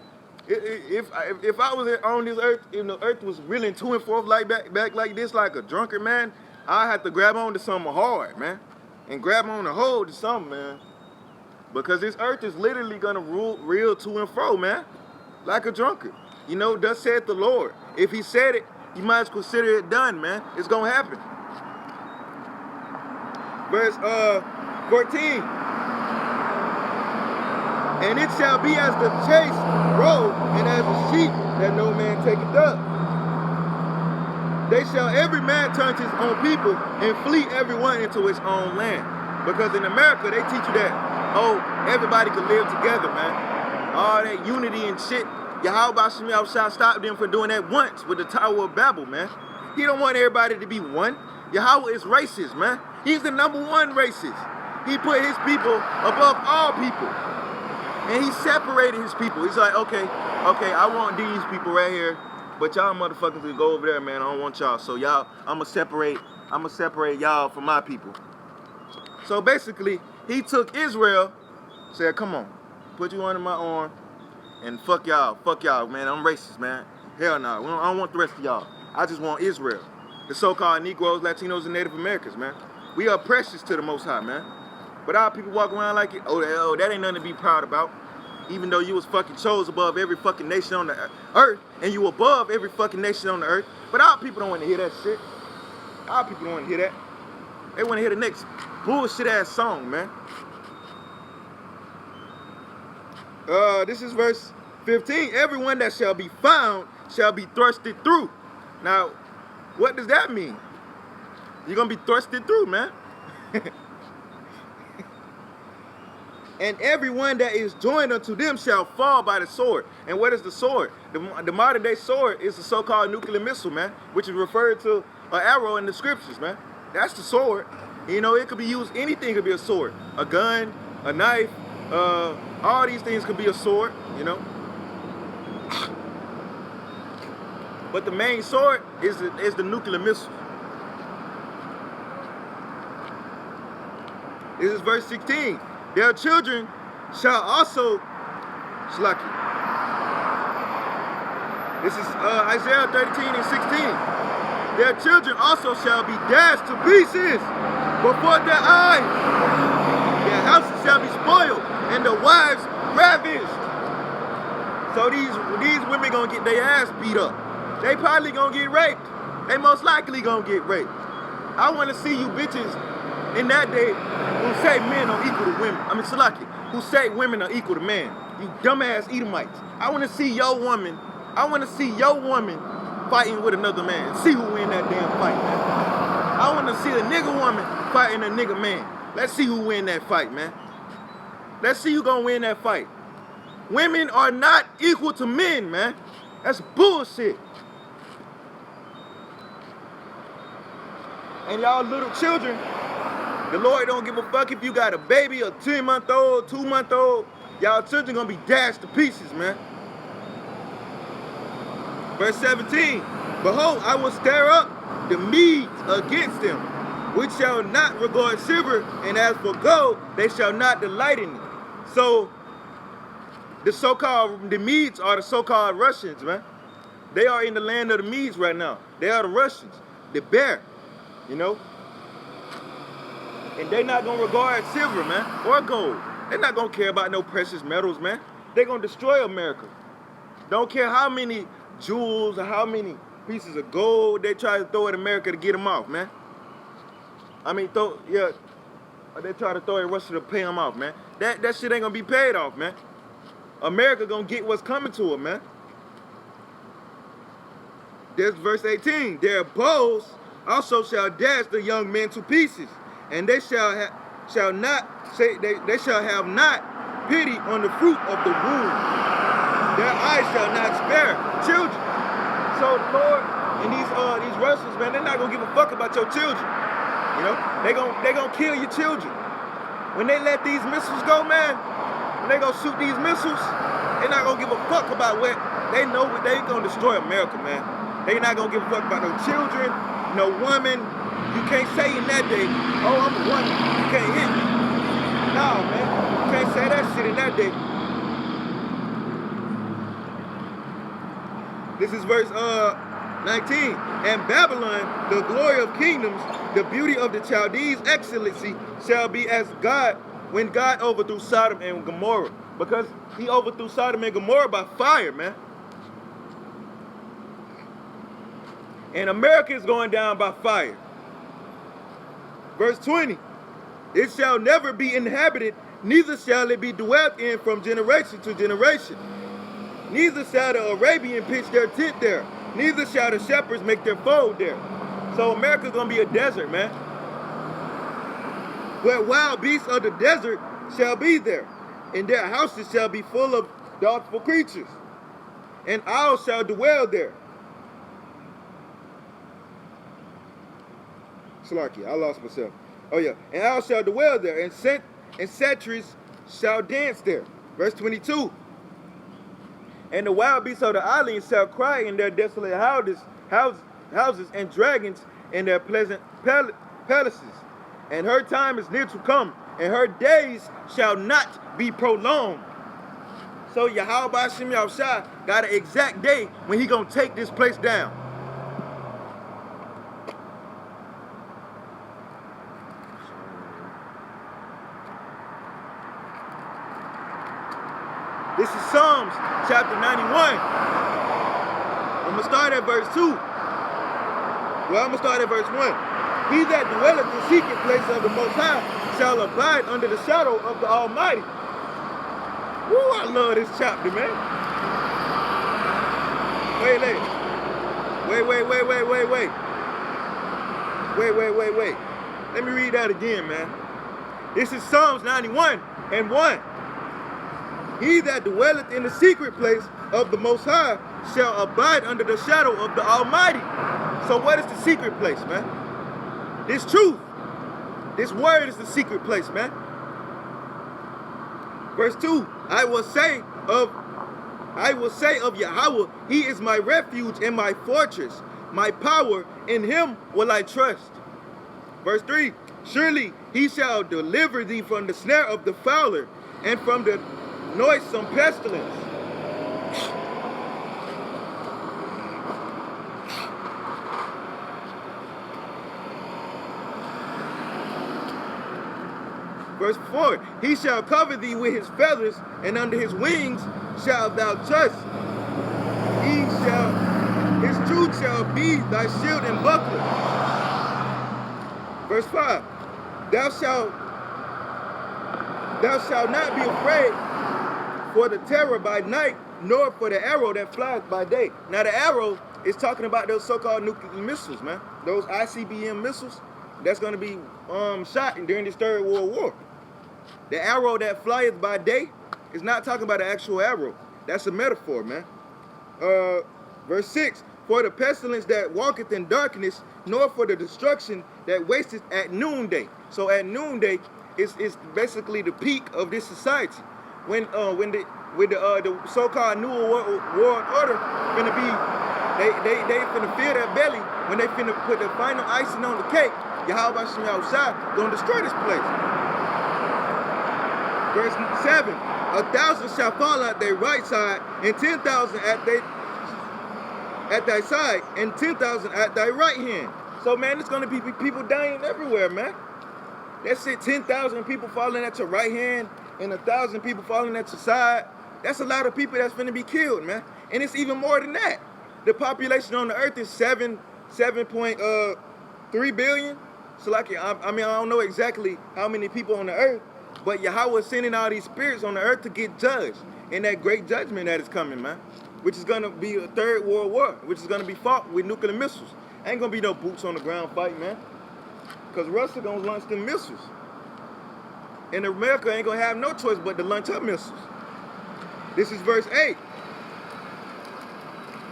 if I was on this earth, if the earth was reeling to and forth like back like this, like a drunkard, man, I have to grab on to something hard, man, and grab on to hold to something, man. Because this earth is literally gonna reel to and fro, man, like a drunkard. You know, thus saith the Lord. If he said it, you might as well consider it done, man. It's gonna happen. Verse 14. And it shall be as the chase road, and as a sheep that no man taketh up. They shall every man turn to his own people, and flee everyone into his own land. Because in America, they teach you that, oh, everybody can live together, man. All that unity and shit. Yahawashi outside stopped them from doing that once with the Tower of Babel, man. He don't want everybody to be one. Yahweh is racist, man. He's the #1 racist. He put his people above all people. And he separated his people. He's like, okay, I want these people right here, but y'all motherfuckers can go over there, man. I don't want y'all. So y'all, I'ma separate y'all from my people. So basically, he took Israel, said, come on, put you under my arm, and fuck y'all, man. I'm racist, man. Hell no, I don't want the rest of y'all. I just want Israel. The so-called Negroes, Latinos, and Native Americans, man. We are precious to the Most High, man. But our people walk around like it, oh, that ain't nothing to be proud about. Even though you was fucking chose above every fucking nation on the earth, and you above every fucking nation on the earth. But our people don't want to hear that shit. Our people don't want to hear that. They want to hear the next bullshit ass song, man. This is verse 15. Everyone that shall be found shall be thrusted through. Now, what does that mean? You're going to be thrusted through, man. And everyone that is joined unto them shall fall by the sword. And what is the sword? The modern day sword is the so-called nuclear missile, man, which is referred to an arrow in the scriptures, man. That's the sword. You know, it could be used, anything could be a sword. A gun, a knife, all these things could be a sword, you know. But the main sword is the nuclear missile. This is verse 16. Their children shall also slack you. This is Isaiah 13 and 16. Their children also shall be dashed to pieces before their eyes. Their houses shall be spoiled, and the wives ravished. So these women gonna get their ass beat up. They probably gonna get raped. They most likely gonna get raped. I wanna see you bitches in that day who say men are equal to women. I mean, Salaki, who say women are equal to men. You dumbass Edomites. I want to see your woman. I want to see your woman fighting with another man. See who win that damn fight, man. I want to see a nigga woman fighting a nigga man. Let's see who win that fight, man. Let's see who gonna win that fight. Women are not equal to men, man. That's bullshit. And y'all little children, the Lord don't give a fuck if you got a baby, a 10-month-old, 2-month-old. Y'all children gonna be dashed to pieces, man. Verse 17. Behold, I will stir up the Medes against them, which shall not regard silver, and as for gold, they shall not delight in it. So, the Medes are the so-called Russians, man. They are in the land of the Medes right now. They are the Russians, the bear, you know. And they not gonna regard silver, man, or gold. They're not gonna care about no precious metals, man. They're gonna destroy America. Don't care how many jewels or how many pieces of gold they try to throw at America to get them off, man. I mean, they try to throw at Russia to pay them off, man. That shit ain't gonna be paid off, man. America gonna get what's coming to it, man. There's verse 18. Their bows also shall dash the young men to pieces, and they shall have not pity on the fruit of the womb. Their eyes shall not spare children. So the Lord and these Russians, man, they're not gonna give a fuck about your children. You know, they gonna kill your children. When they let these missiles go, man, when they gonna shoot these missiles, they're not gonna give a fuck about what they know. They gonna destroy America, man. They not gonna give a fuck about no children, no woman. You can't say in that day, oh, I'm a woman, you can't hit me. No, man, you can't say that shit in that day. This is verse 19. And Babylon, the glory of kingdoms, the beauty of the Chaldees' excellency, shall be as God when God overthrew Sodom and Gomorrah. Because he overthrew Sodom and Gomorrah by fire, man. And America is going down by fire. Verse 20. It shall never be inhabited, neither shall it be dwelt in from generation to generation. Neither shall the Arabian pitch their tent there, neither shall the shepherds make their fold there. So America's gonna be a desert, man. Where wild beasts of the desert shall be there, and their houses shall be full of doubtful creatures, and owls shall dwell there. Slacky, I lost myself. Oh yeah, and owls shall dwell there, and satyrs shall dance there. Verse 22. And the wild beasts of the islands shall cry in their desolate houses, and dragons in their pleasant palaces. And her time is near to come, and her days shall not be prolonged. So Yahawashi got an exact day when he gonna take this place down. This is Psalms chapter 91. I'm going to start at verse 2. Well, I'm going to start at verse 1. He that dwelleth in the secret place of the Most High shall abide under the shadow of the Almighty. Woo, I love this chapter, man. Wait. Let me read that again, man. This is Psalms 91 and 1. He that dwelleth in the secret place of the Most High shall abide under the shadow of the Almighty. So what is the secret place, man? This truth. This word is the secret place, man. Verse 2, I will say of Yahawah, he is my refuge and my fortress, my power, in him will I trust. Verse 3, surely he shall deliver thee from the snare of the fowler and from the noisome pestilence. Verse 4, he shall cover thee with his feathers, and under his wings shalt thou trust. His truth shall be thy shield and buckler. Verse 5, thou shalt not be afraid for the terror by night, nor for the arrow that flies by day. Now the arrow is talking about those so-called nuclear missiles, man. Those ICBM missiles that's going to be shot during this Third World War. The arrow that flieth by day is not talking about an actual arrow. That's a metaphor, man. Verse 6, for the pestilence that walketh in darkness, nor for the destruction that wasteth at noonday. So at noonday is basically the peak of this society. When the so-called New World Order finna be, they finna fill their belly when they finna put the final icing on the cake. Yahawashi gonna destroy this place. Verse 7, 1,000 shall fall at their right side, and 10,000 at their at thy side, and 10,000 at thy right hand. So, man, it's going to be people dying everywhere, man. That's it, 10,000 people falling at your right hand and 1,000 people falling at your side. That's a lot of people that's going to be killed, man. And it's even more than that. The population on the earth is 7.3 billion. So, like, I don't know exactly how many people on the earth, but Yahawah is sending all these spirits on the earth to get judged in that great judgment that is coming, man. Which is going to be a third world war, which is going to be fought with nuclear missiles. Ain't going to be no boots on the ground fight, man. Because Russia going to launch them missiles. And America ain't going to have no choice but to launch up missiles. This is verse 8.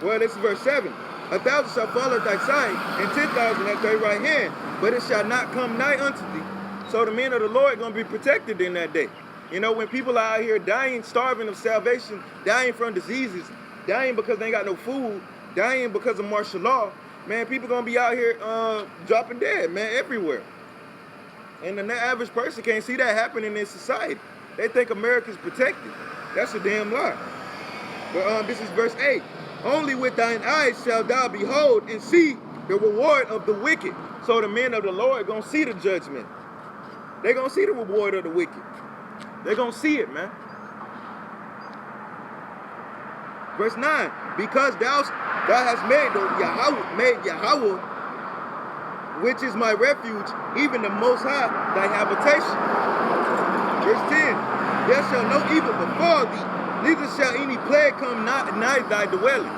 Well, this is verse 7. 1,000 shall fall at thy side, and 10,000 at thy right hand, but it shall not come nigh unto thee. So the men of the Lord are going to be protected in that day. You know, when people are out here dying, starving of salvation, dying from diseases, dying because they ain't got no food, dying because of martial law, man, people going to be out here dropping dead, man, everywhere. And the average person can't see that happening in society. They think America's protected. That's a damn lie. But this is verse 8. Only with thine eyes shalt thou behold and see the reward of the wicked. So the men of the Lord are going to see the judgment. They're going to see the reward of the wicked. They're going to see it, man. Verse 9. Because thou hast made Yahawah, which is my refuge, even the Most High, thy habitation. Verse 10. There shall no evil befall thee, neither shall any plague come nigh thy dwelling.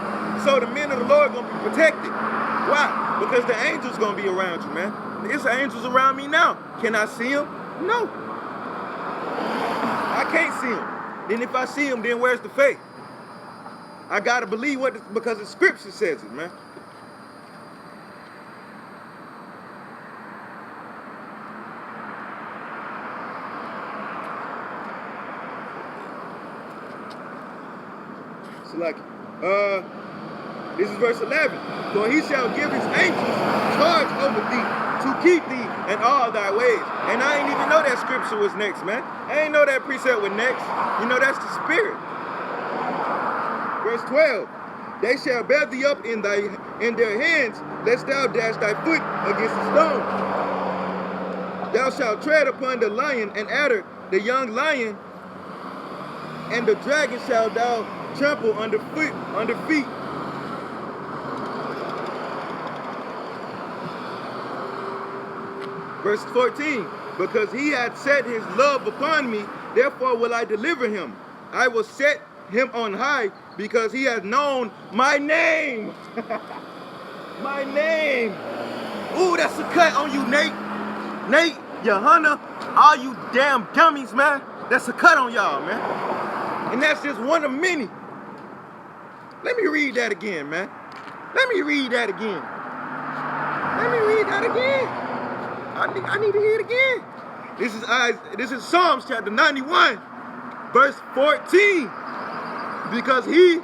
So the men of the Lord are going to be protected. Why? Because the angels going to be around you, man. There's angels around me now. Can I see them? No. I can't see them. Then if I see them, then where's the faith? I got to believe because the scripture says it, man. Like, this is verse 11. For he shall give his angels charge over thee to keep thee in all thy ways. And I ain't even know that scripture was next, man. I ain't know that precept was next. You know, that's the spirit. Verse 12. They shall bear thee up in their hands, lest thou dash thy foot against a stone. Thou shalt tread upon the lion and adder, the young lion, and the dragon shall thou trample under feet. Verse 14, because he hath set his love upon me, therefore will I deliver him. I will set him on high, because he has known my name. My name. Ooh, that's a cut on you, Nate. Nate, Johanna, all you damn dummies, man. That's a cut on y'all, man. And that's just one of many. Let me read that again, man. Let me read that again. Let me read that again. I need to hear it again. This is Psalms chapter 91, verse 14. Because he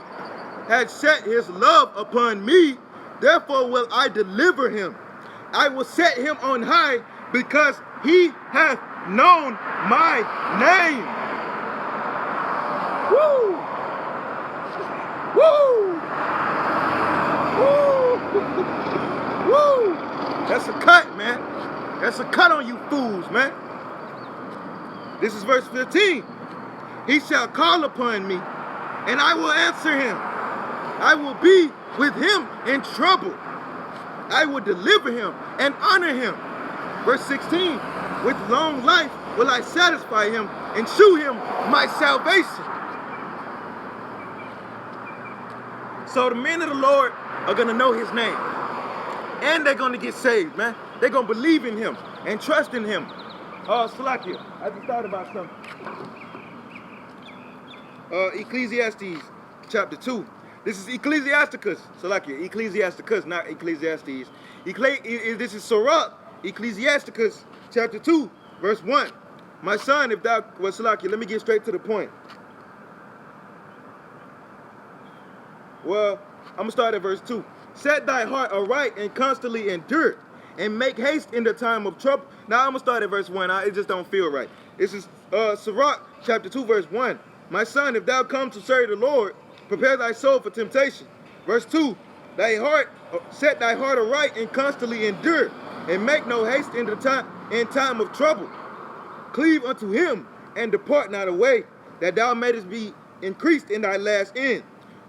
had set his love upon me, therefore will I deliver him. I will set him on high, because he hath known my name. Woo! Woo! Woo! Woo! That's a cut, man. That's a cut on you fools, man. This is verse 15. He shall call upon me, and I will answer him. I will be with him in trouble. I will deliver him and honor him. Verse 16. With long life will I satisfy him and shew him my salvation. So the men of the Lord are going to know his name. And they're going to get saved, man. They're going to believe in him and trust in him. Salakia, I just thought about something. Ecclesiastes chapter 2. This is Ecclesiasticus. Salakia, Ecclesiasticus, not Ecclesiastes. This is Sirach, Ecclesiasticus chapter 2, verse 1. My son, if thou... Well, Salakia, let me get straight to the point. Well, I'm going to start at verse 2. Set thy heart aright and constantly endure, and make haste in the time of trouble. Now, I'm going to start at verse 1. It just don't feel right. This is Sirach, chapter 2, verse 1. My son, if thou come to serve the Lord, prepare thy soul for temptation. Verse 2. Set thy heart aright and constantly endure, and make no haste in time of trouble. Cleave unto him, and depart not away, that thou mayest be increased in thy last end.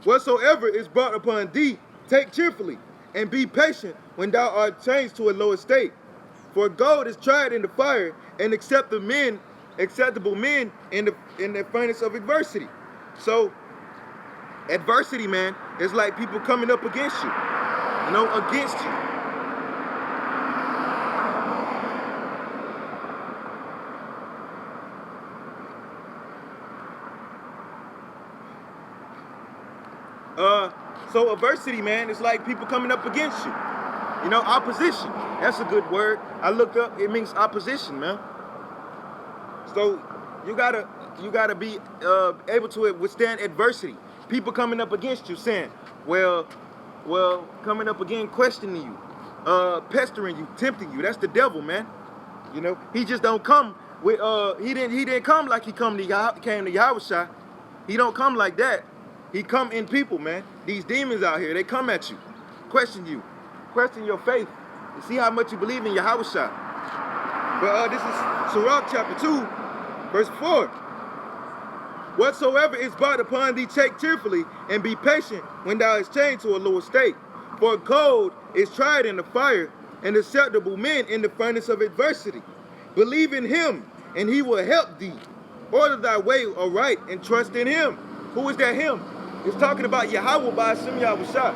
Whatsoever is brought upon thee, take cheerfully, and be patient when thou art changed to a low estate. For gold is tried in the fire, and acceptable men in the furnace of adversity. So, adversity, man, is like people coming up against you, against you. So adversity, man, is like people coming up against you. Opposition. That's a good word. I looked up. It means opposition, man. So you gotta be able to withstand adversity. People coming up against you, saying, well, coming up again, questioning you, pestering you, tempting you. That's the devil, man. He just don't come with he didn't come like he came to Yahawashi. He don't come like that. He come in people, man. These demons out here, they come at you, question your faith, and see how much you believe in Yahawashi. But this is Sirach chapter 2, verse 4. Whatsoever is brought upon thee, take cheerfully, and be patient when thou is changed to a lower state. For gold is tried in the fire, and acceptable men in the furnace of adversity. Believe in him, and he will help thee. Order thy way aright, and trust in him. Who is that him? It's talking about Yahawah, bahasham Yahawashi.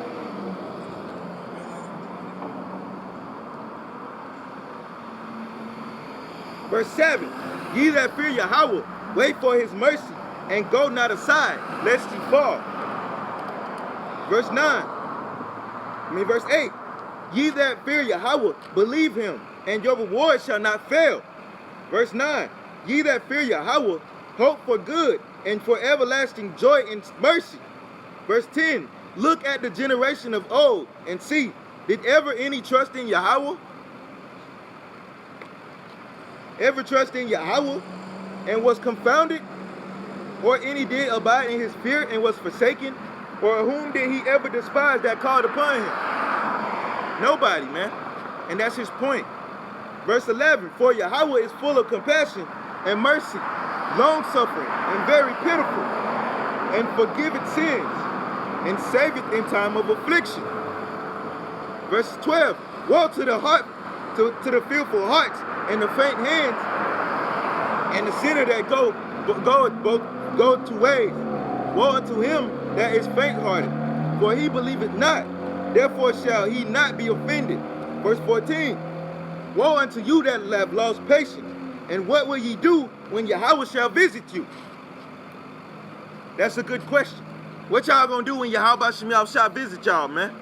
Verse 7. Ye that fear Yahawah, wait for his mercy, and go not aside, lest ye fall. Verse 8. Ye that fear Yahawah, believe him, and your reward shall not fail. Verse 9. Ye that fear Yahawah, hope for good, and for everlasting joy and mercy. Verse 10. Look at the generation of old, and see, did ever any trust in Yahawah? Ever trust in Yahawah, and was confounded? Or any did abide in his fear, and was forsaken? Or whom did he ever despise that called upon him? Nobody, man. And that's his point. Verse 11. For Yahawah is full of compassion and mercy, long-suffering, and very pitiful, and forgiveth sins, and saveth in time of affliction. Verse 12. Woe to the fearful hearts, and the faint hands, and the sinner that go two ways. Woe unto him that is faint-hearted, for he believeth not, therefore shall he not be offended. Verse 14. Woe unto you that have lost patience, and what will ye do when Yahawah shall visit you? That's a good question. What y'all gonna do when Yahawashi shall visit y'all, man?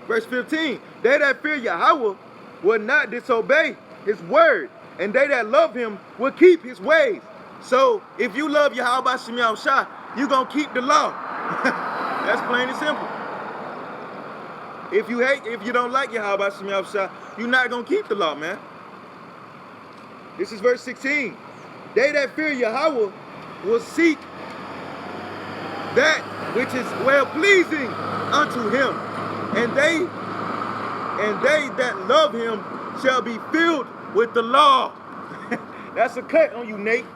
Verse 15. They that fear Yahawah will not disobey his word, and they that love him will keep his ways. So if you love Yahawashi, you're gonna keep the law. That's plain and simple. If you don't like Yahawashi, you're not gonna keep the law, man. This is verse 16. They that fear Yahawah will seek that which is well-pleasing unto him, and they that love him shall be filled with the law. That's a cut on you, Nate.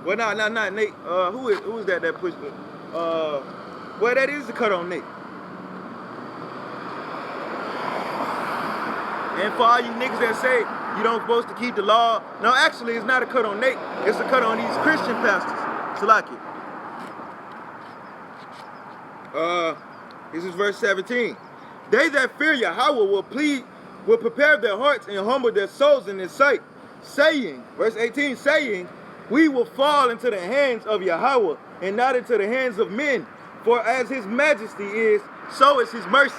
Well, not Nate. Who is that pushed it? Well, that is a cut on Nate. And for all you niggas that say you don't supposed to keep the law, no, actually, it's not a cut on Nate. It's a cut on these Christian pastors. Salaki. This is verse 17. They that fear Yahawah will prepare their hearts and humble their souls in his sight, saying, verse 18, saying, we will fall into the hands of Yahawah and not into the hands of men, for as his majesty is, so is his mercy.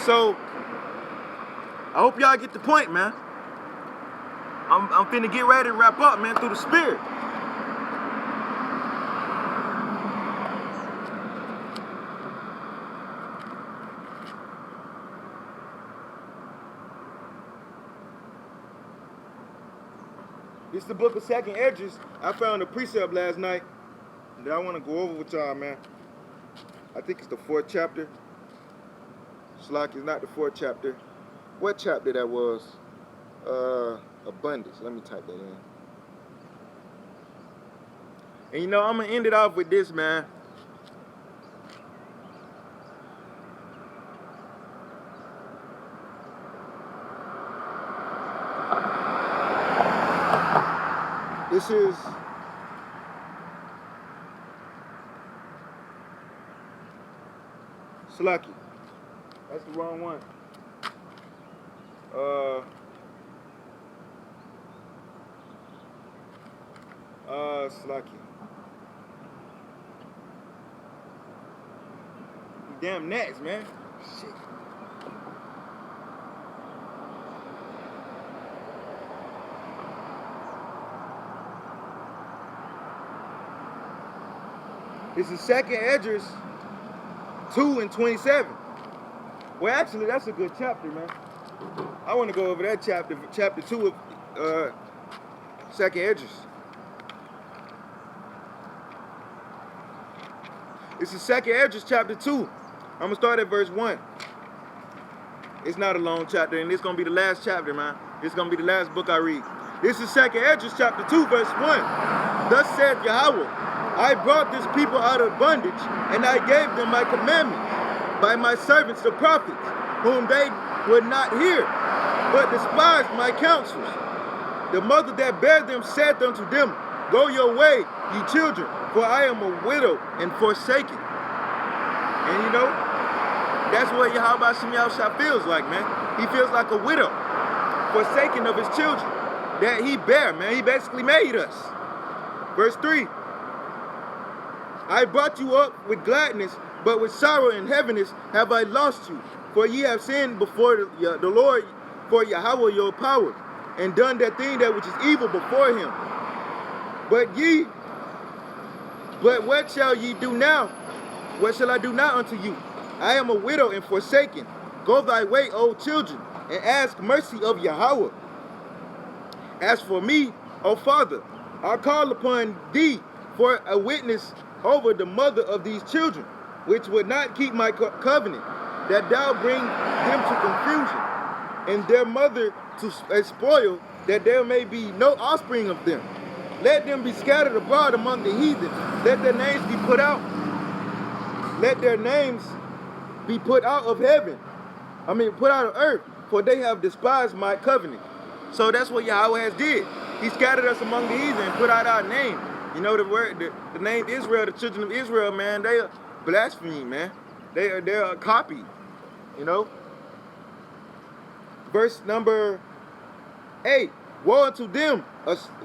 So, I hope y'all get the point, man. I'm finna get ready to wrap up, man, through the spirit. This is the book of Second Edges. I found a precept last night that I want to go over with y'all, man. I think it's the 4th chapter. Slack is not the 4th chapter. What chapter that was? Abundance. Let me type that in. And you know, I'm going to end it off with this, man. This is Slacky. That's the wrong one. Slacky. Damn gnats, man. Shit. This is 2nd Esdras 2:27. Well, actually, that's a good chapter, man. I want to go over that chapter 2 of 2nd Esdras. This is 2nd Esdras chapter 2. I'm going to start at verse 1. It's not a long chapter, and it's going to be the last chapter, man. It's going to be the last book I read. This is 2nd Esdras chapter 2, verse 1. Thus said Yahawah, I brought this people out of bondage, and I gave them my commandments by my servants the prophets, whom they would not hear, but despised my counsels. The mother that bare them said unto them, Go your way, ye children, for I am a widow and forsaken. And you know, that's what Yahawashi feels like, man. He feels like a widow, forsaken of his children that he bare, man. He basically made us. Verse 3. I brought you up with gladness, but with sorrow and heaviness have I lost you. For ye have sinned before the Lord, for Yahawah your power, and done that thing that which is evil before him. But what shall ye do now? What shall I do now unto you? I am a widow and forsaken. Go thy way, O children, and ask mercy of Yahawah. As for me, O Father, I call upon thee for a witness over the mother of these children, which would not keep my covenant, that thou bring them to confusion, and their mother to a spoil, that there may be no offspring of them. Let them be scattered abroad among the heathen. Let their names be put out. Let their names be put out of heaven. Put out of earth, for they have despised my covenant. So that's what Yahawah has did. He scattered us among the heathen and put out our name. You know, the name Israel, the children of Israel, man, they are blasphemy, man. They're a copy, you know. Verse number 8. Woe unto them,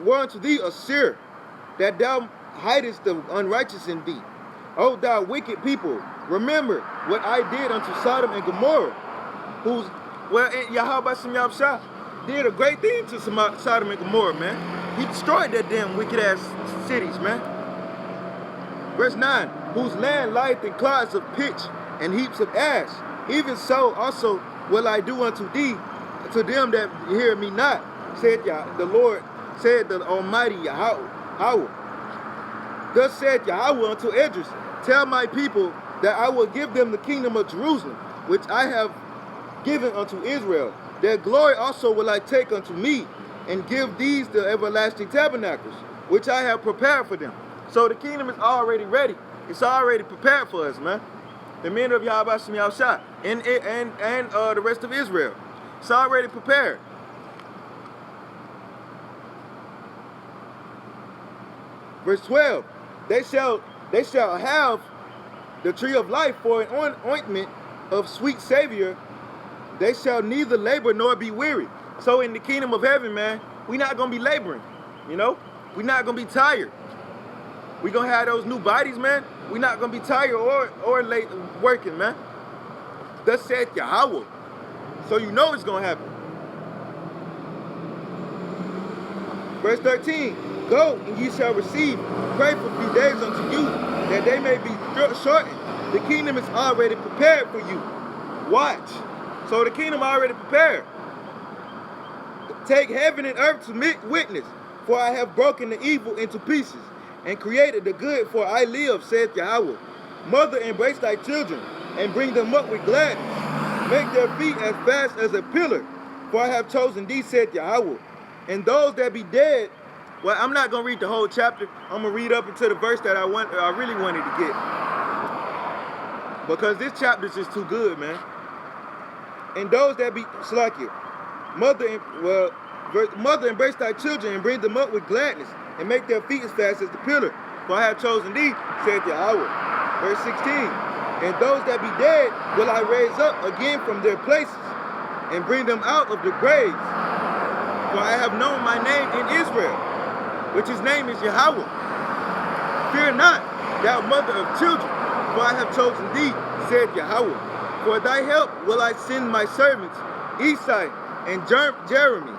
woe unto thee, Assyr, that thou hidest the unrighteous in thee. O thou wicked people, remember what I did unto Sodom and Gomorrah, Yahawashi did a great thing to Sodom and Gomorrah, man. He destroyed that damn wicked ass cities, man. Verse 9, whose land lieth in clods of pitch and heaps of ash. Even so also will I do unto thee, to them that hear me not, said the Lord, said the Almighty Yahawah. Thus said Yahawah unto Esdras, tell my people that I will give them the kingdom of Jerusalem, which I have given unto Israel. Their glory also will I take unto me, and give these the everlasting tabernacles, which I have prepared for them. So the kingdom is already ready. It's already prepared for us, man. The men of Yahawashi and the rest of Israel. It's already prepared. Verse 12. They shall have the tree of life for an ointment of sweet savior. They shall neither labor nor be weary. So in the kingdom of heaven, man, we're not going to be laboring, you know? We're not going to be tired. We're going to have those new bodies, man. We're not going to be tired or late working, man. Thus said Yahawah. So you know it's going to happen. Verse 13. Go, and ye shall receive. Pray for a few days unto you, that they may be shortened. The kingdom is already prepared for you. Watch. So the kingdom already prepared. Take heaven and earth to witness, for I have broken the evil into pieces, and created the good, for I live, saith Yahawah. Mother, embrace thy children, and bring them up with gladness. Make their feet as fast as a pillar, for I have chosen thee, saith Yahawah. And those that be dead, well, I'm not going to read the whole chapter. I'm going to read up into the verse that I really wanted to get. Because this chapter is just too good, man. And those that be, Slakia, mother, embrace thy children and bring them up with gladness, and make their feet as fast as the pillar. For I have chosen thee, saith Yahawah. Verse 16, and those that be dead will I raise up again from their places, and bring them out of the graves. For I have known my name in Israel, which his name is Yahawah. Fear not, thou mother of children, for I have chosen thee, said Yahawah. For thy help will I send my servants, Esai and Jeremy,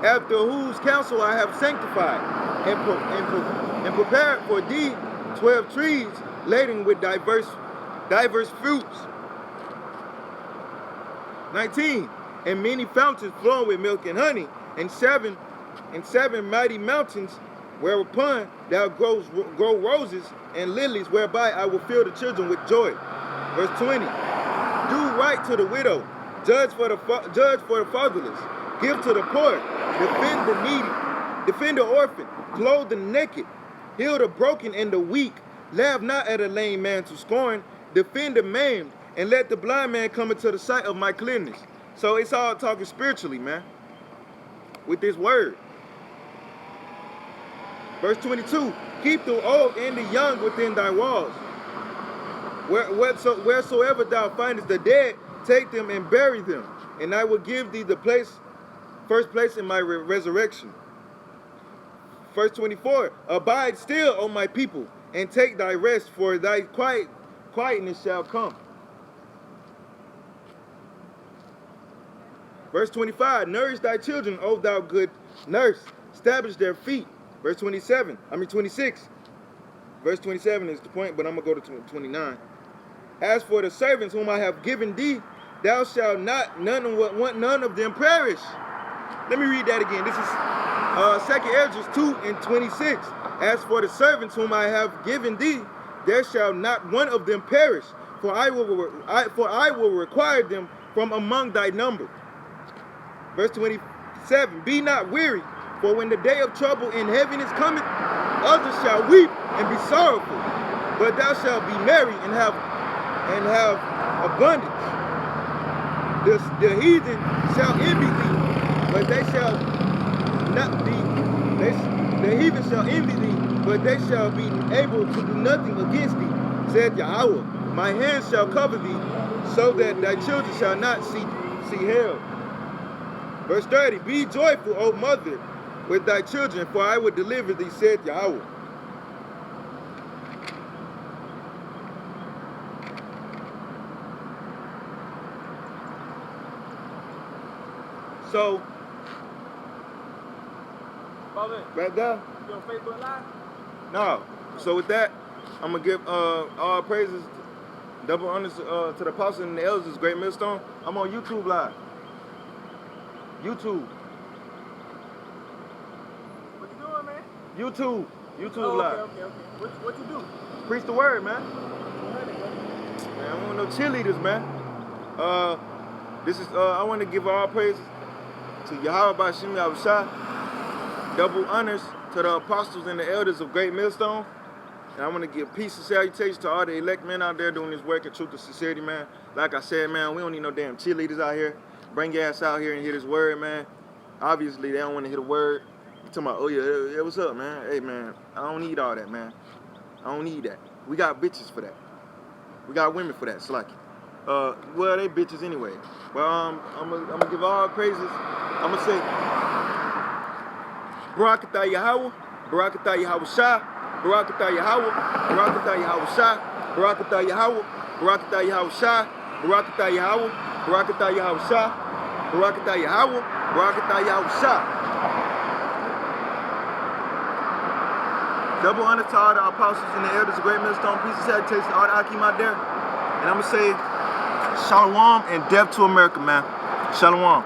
after whose counsel I have sanctified, and prepared for thee 12 trees laden with diverse fruits. 19, and many fountains flowing with milk and honey, and seven mighty mountains, whereupon thou grow roses and lilies, whereby I will fill the children with joy. Verse 20, do right to the widow, judge for the fatherless, give to the poor, defend the needy, defend the orphan, clothe the naked, heal the broken and the weak, laugh not at a lame man to scorn, defend the maimed, and let the blind man come into the sight of my clearness. So it's all talking spiritually, man, with this word. Verse 22, keep the old and the young within thy walls. Wheresoever thou findest the dead, take them and bury them, and I will give thee the first place in my resurrection. Verse 24, abide still, O my people, and take thy rest, for thy quietness shall come. Verse 25, nourish thy children, O thou good nurse, establish their feet. Verse 26. Verse 27 is the point, but I'm going to go to 29. As for the servants whom I have given thee, thou shalt not none of them perish. Let me read that again. This is 2 Ezra 2:26. As for the servants whom I have given thee, there shall not one of them perish, for I will require them from among thy number. Verse 27, be not weary, for when the day of trouble and heaviness cometh, others shall weep and be sorrowful, but thou shalt be merry and have abundance. The heathen shall envy thee, but they shall not be. The heathen shall envy thee, but they shall be able to do nothing against thee, said Yahawah. My hands shall cover thee, so that thy children shall not see hell. Verse 30, be joyful, O mother, with thy children, for I will deliver thee, said Yahawah. So, right there. You on Facebook Live? No. So with that, I'm gonna give all praises, double honors to the apostles and the elders, Great Millstone. I'm on YouTube Live. YouTube. What you doing, man? YouTube Live. Okay. What you do? Preach the word, man. Man, I don't want no cheerleaders, man. I want to give all praises to Yahawah bahasham Yahawashi. Double honors to the apostles and the elders of Great Millstone. And I want to give peace and salutation to all the elect men out there doing this work in truth and sincerity, man. Like I said, man, we don't need no damn cheerleaders out here. Bring your ass out here and hear this word, man. Obviously, they don't want to hear the word. You talking about, oh yeah, what's up, man? Hey, man, I don't need all that, man. I don't need that. We got bitches for that. We got women for that, Slacky. Well, they bitches anyway. Well, I'm gonna give all praises. I'm gonna say, Barakatah Yahawah, Barakatah Yahawashi, Barakatah Yahawah, Barakatah Yahawashi, Barakatah Yahawah, Barakatah Yahawashi, Barakatah Yahawah, Barakatah Yahawashi, Barakatah Yahawah, Barakatah Yahawashi. Double honor to all the apostles and the elders of Great Millstone. Peace and salutation to all the Akim out there. And I'm going to say, Shalom and death to America, man. Shalom.